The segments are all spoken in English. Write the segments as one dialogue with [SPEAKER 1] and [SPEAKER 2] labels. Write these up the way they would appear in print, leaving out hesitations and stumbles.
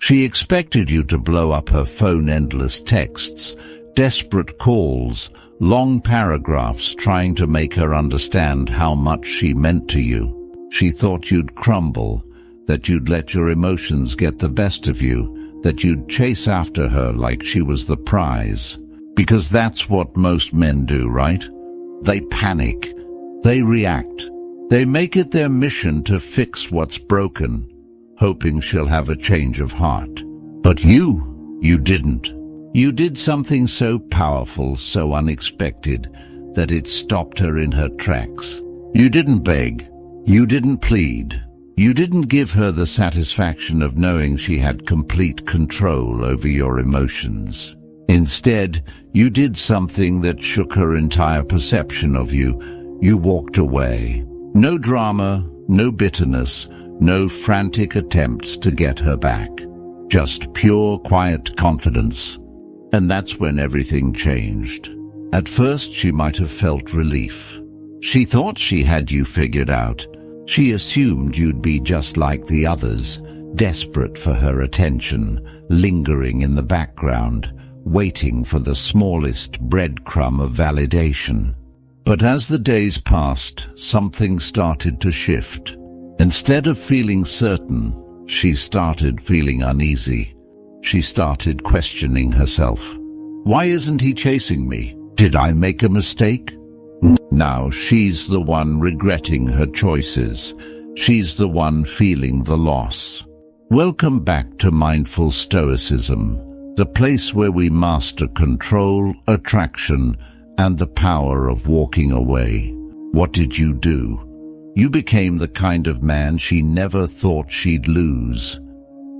[SPEAKER 1] She expected you to blow up her phone, endless texts, desperate calls, long paragraphs trying to make her understand how much she meant to you. She thought you'd crumble, that you'd let your emotions get the best of you, that you'd chase after her like she was the prize. Because that's what most men do, right? They panic. They react. They make it their mission to fix what's broken, hoping she'll have a change of heart. But you didn't. You did something so powerful, so unexpected, that it stopped her in her tracks. You didn't beg. You didn't plead. You didn't give her the satisfaction of knowing she had complete control over your emotions. Instead, you did something that shook her entire perception of you. You walked away. No drama, no bitterness, no frantic attempts to get her back. Just pure, quiet confidence. And that's when everything changed. At first, she might have felt relief. She thought she had you figured out. She assumed you'd be just like the others, desperate for her attention, lingering in the background, waiting for the smallest breadcrumb of validation. But as the days passed, something started to shift. Instead of feeling certain, she started feeling uneasy. She started questioning herself. Why isn't he chasing me? Did I make a mistake? Now she's the one regretting her choices. She's the one feeling the loss. Welcome back to Mindful Stoicism, the place where we master control, attraction, and the power of walking away. What did you do? You became the kind of man she never thought she'd lose,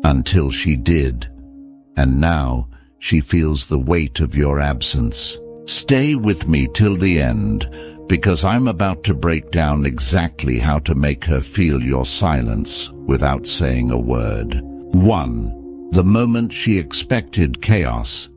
[SPEAKER 1] until she did. And now she feels the weight of your absence. Stay with me till the end, because I'm about to break down exactly how to make her feel your silence without saying a word. 1. The moment she expected chaos.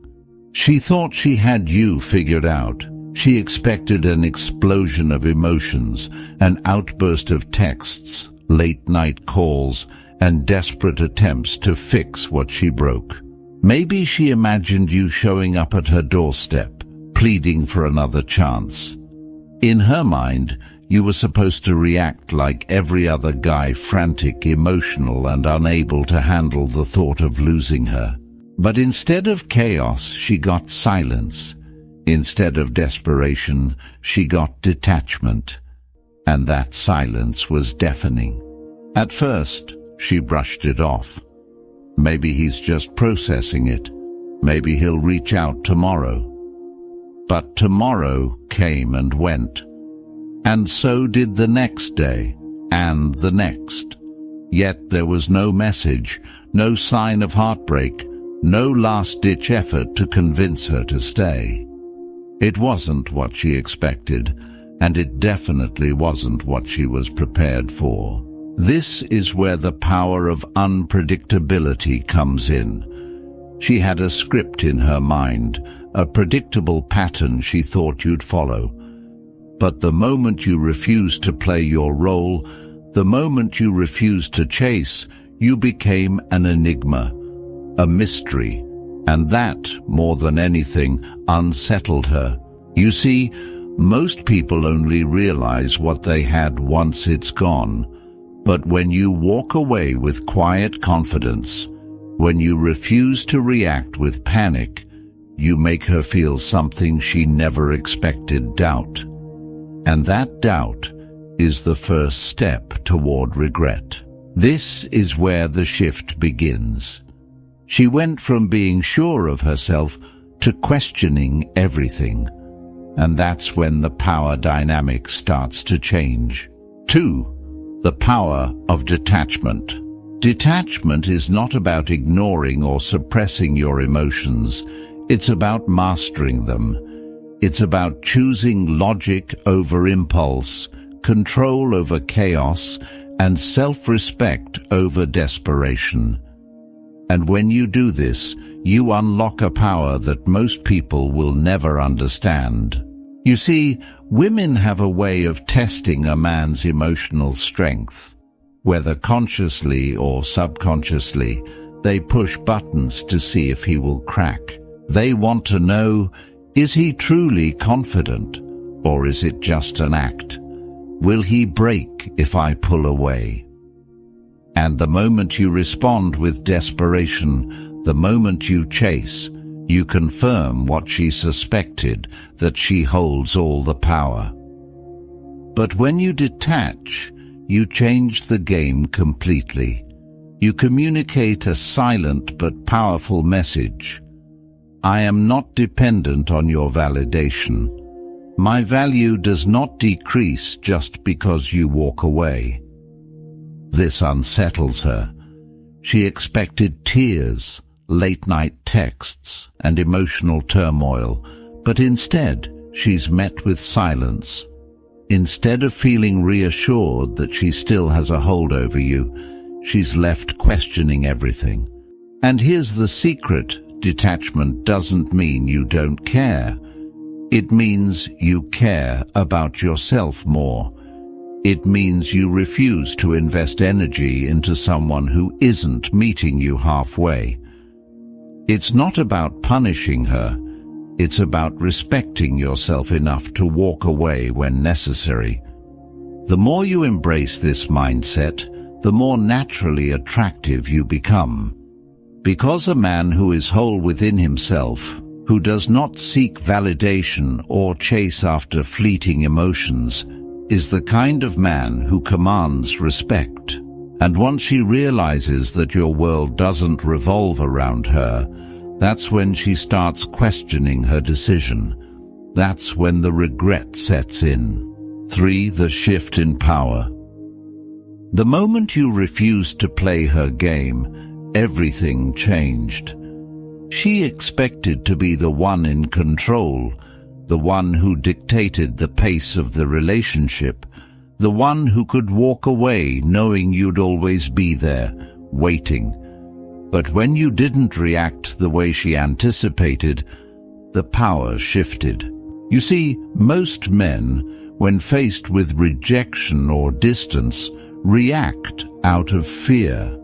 [SPEAKER 1] She thought she had you figured out. She expected an explosion of emotions, an outburst of texts, late-night calls, and desperate attempts to fix what she broke. Maybe she imagined you showing up at her doorstep, pleading for another chance. In her mind, you were supposed to react like every other guy, frantic, emotional, and unable to handle the thought of losing her. But instead of chaos, she got silence. Instead of desperation, she got detachment. And that silence was deafening. At first, she brushed it off. Maybe he's just processing it. Maybe he'll reach out tomorrow. But tomorrow came and went. And so did the next day, and the next. Yet there was no message, no sign of heartbreak, no last-ditch effort to convince her to stay. It wasn't what she expected, and it definitely wasn't what she was prepared for. This is where the power of unpredictability comes in. She had a script in her mind, a predictable pattern she thought you'd follow. But the moment you refused to play your role, the moment you refused to chase, you became an enigma, a mystery, and that, more than anything, unsettled her. You see, most people only realize what they had once it's gone. But when you walk away with quiet confidence, when you refuse to react with panic, you make her feel something she never expected: doubt. And that doubt is the first step toward regret. This is where the shift begins. She went from being sure of herself to questioning everything. And that's when the power dynamic starts to change. 2. The power of detachment. Detachment is not about ignoring or suppressing your emotions. It's about mastering them. It's about choosing logic over impulse, control over chaos, and self-respect over desperation. And when you do this, you unlock a power that most people will never understand. You see, women have a way of testing a man's emotional strength. Whether consciously or subconsciously, They push buttons to see if he will crack. They want to know, is he truly confident, or is it just an act? Will he break if I pull away? And the moment you respond with desperation, the moment you chase, you confirm what she suspected, that she holds all the power. But when you detach, you change the game completely. You communicate a silent but powerful message. I am not dependent on your validation. My value does not decrease just because you walk away. This unsettles her. She expected tears, late-night texts, and emotional turmoil, but instead she's met with silence. Instead of feeling reassured that she still has a hold over you, she's left questioning everything. And here's the secret: detachment doesn't mean you don't care. It means you care about yourself more. It means you refuse to invest energy into someone who isn't meeting you halfway. It's not about punishing her. It's about respecting yourself enough to walk away when necessary. The more you embrace this mindset, the more naturally attractive you become. Because a man who is whole within himself, who does not seek validation or chase after fleeting emotions, is the kind of man who commands respect. And once she realizes that your world doesn't revolve around her, that's when she starts questioning her decision. That's when the regret sets in. 3. The shift in power. The moment you refused to play her game, everything changed. She expected to be the one in control, the one who dictated the pace of the relationship, the one who could walk away knowing you'd always be there, waiting. But when you didn't react the way she anticipated, the power shifted. You see, most men, when faced with rejection or distance, react out of fear.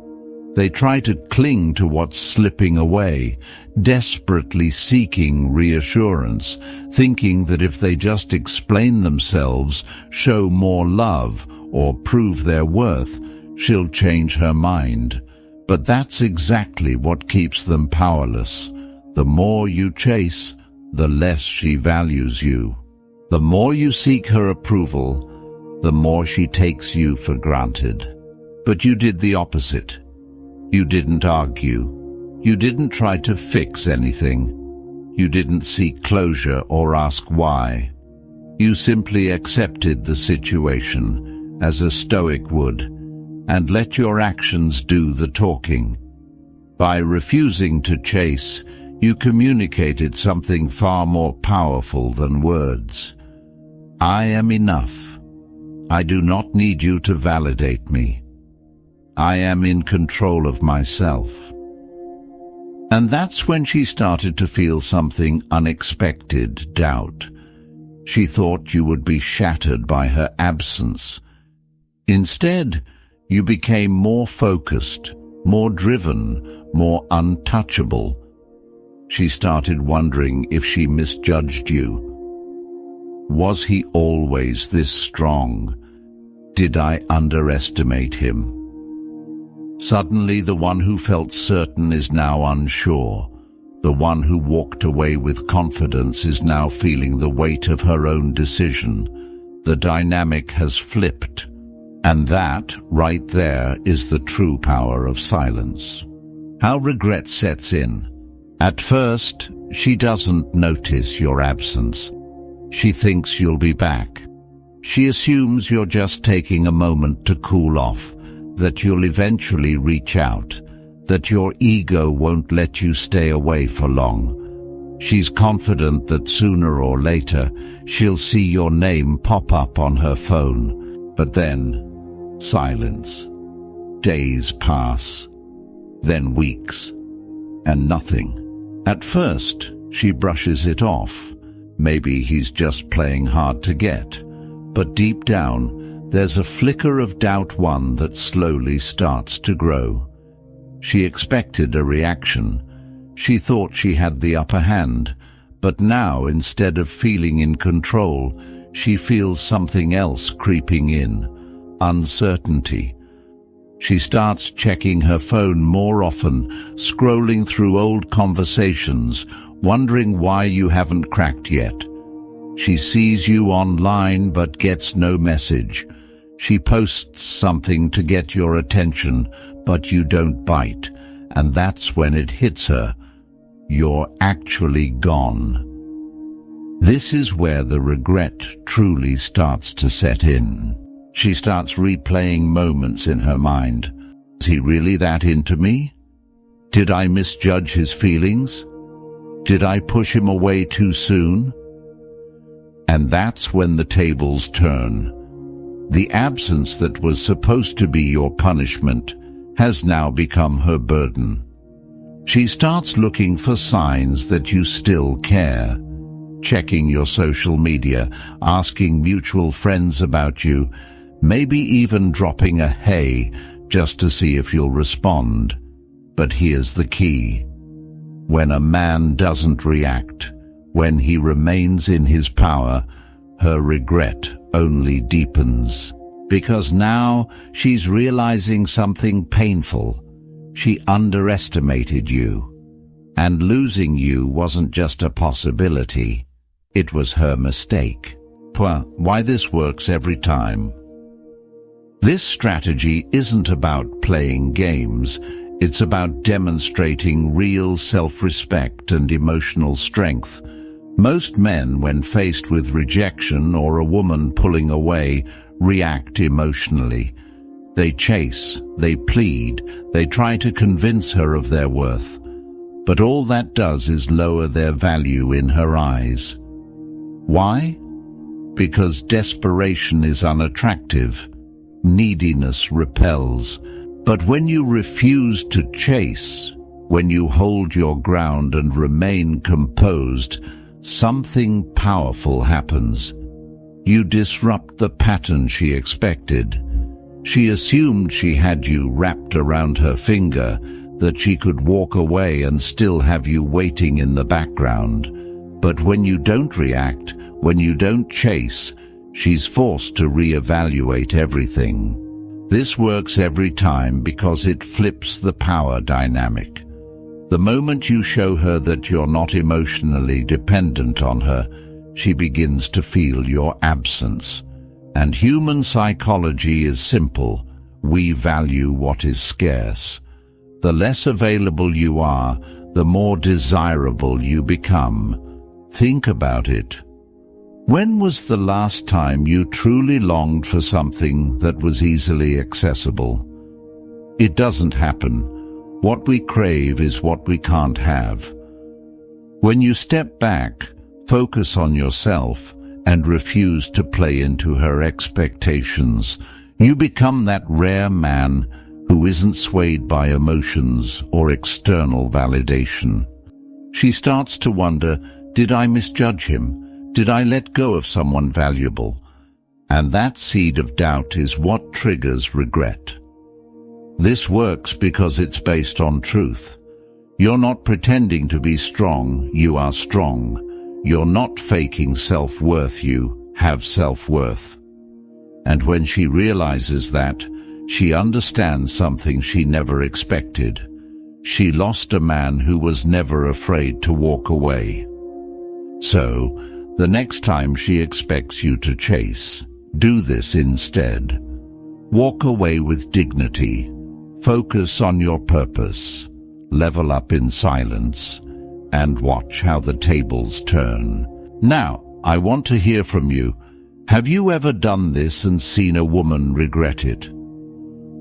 [SPEAKER 1] They try to cling to what's slipping away, desperately seeking reassurance, thinking that if they just explain themselves, show more love, or prove their worth, she'll change her mind. But that's exactly what keeps them powerless. The more you chase, the less she values you. The more you seek her approval, the more she takes you for granted. But you did the opposite. You didn't argue. You didn't try to fix anything. You didn't seek closure or ask why. You simply accepted the situation, as a stoic would, and let your actions do the talking. By refusing to chase, you communicated something far more powerful than words. I am enough. I do not need you to validate me. I am in control of myself. And that's when she started to feel something unexpected: doubt. She thought you would be shattered by her absence. Instead, you became more focused, more driven, more untouchable. She started wondering if she misjudged you. Was he always this strong? Did I underestimate him? Suddenly, the one who felt certain is now unsure. The one who walked away with confidence is now feeling the weight of her own decision. The dynamic has flipped. And that, right there, is the true power of silence. How regret sets in. At first, she doesn't notice your absence. She thinks you'll be back. She assumes you're just taking a moment to cool off, that you'll eventually reach out, that your ego won't let you stay away for long. She's confident that sooner or later, she'll see your name pop up on her phone. But then, silence. Days pass, then weeks, and nothing. At first, she brushes it off. Maybe he's just playing hard to get. But deep down, there's a flicker of doubt, one that slowly starts to grow. She expected a reaction. She thought she had the upper hand, but now, instead of feeling in control, she feels something else creeping in: uncertainty. She starts checking her phone more often, scrolling through old conversations, wondering why you haven't cracked yet. She sees you online but gets no message. She posts something to get your attention, but you don't bite, and that's when it hits her. You're actually gone. This is where the regret truly starts to set in. She starts replaying moments in her mind. Was he really that into me? Did I misjudge his feelings? Did I push him away too soon? And that's when the tables turn. The absence that was supposed to be your punishment has now become her burden. She starts looking for signs that you still care, checking your social media, asking mutual friends about you, maybe even dropping a "hey" just to see if you'll respond. But here's the key. When a man doesn't react, when he remains in his power, her regret only deepens. Because now she's realizing something painful. She underestimated you. And losing you wasn't just a possibility. It was her mistake. Why this works every time. This strategy isn't about playing games. It's about demonstrating real self-respect and emotional strength. Most men, when faced with rejection or a woman pulling away, react emotionally. They chase, they plead, they try to convince her of their worth. But all that does is lower their value in her eyes. Why? Because desperation is unattractive. Neediness repels. But when you refuse to chase, when you hold your ground and remain composed, something powerful happens. You disrupt the pattern she expected. She assumed she had you wrapped around her finger, that she could walk away and still have you waiting in the background. But when you don't react, when you don't chase, she's forced to reevaluate everything. This works every time because it flips the power dynamic. The moment you show her that you're not emotionally dependent on her, she begins to feel your absence. And human psychology is simple. We value what is scarce. The less available you are, the more desirable you become. Think about it. When was the last time you truly longed for something that was easily accessible? It doesn't happen. What we crave is what we can't have. When you step back, focus on yourself, and refuse to play into her expectations, you become that rare man who isn't swayed by emotions or external validation. She starts to wonder, did I misjudge him? Did I let go of someone valuable? And that seed of doubt is what triggers regret. This works because it's based on truth. You're not pretending to be strong, you are strong. You're not faking self-worth, you have self-worth. And when she realizes that, she understands something she never expected. She lost a man who was never afraid to walk away. So, the next time she expects you to chase, do this instead. Walk away with dignity. Focus on your purpose. Level up in silence. And watch how the tables turn. Now, I want to hear from you. Have you ever done this and seen a woman regret it?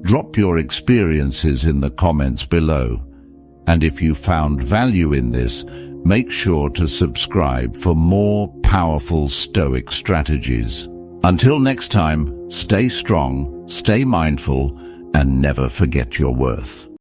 [SPEAKER 1] Drop your experiences in the comments below. And if you found value in this, make sure to subscribe for more powerful Stoic strategies. Until next time, stay strong, stay mindful, and never forget your worth.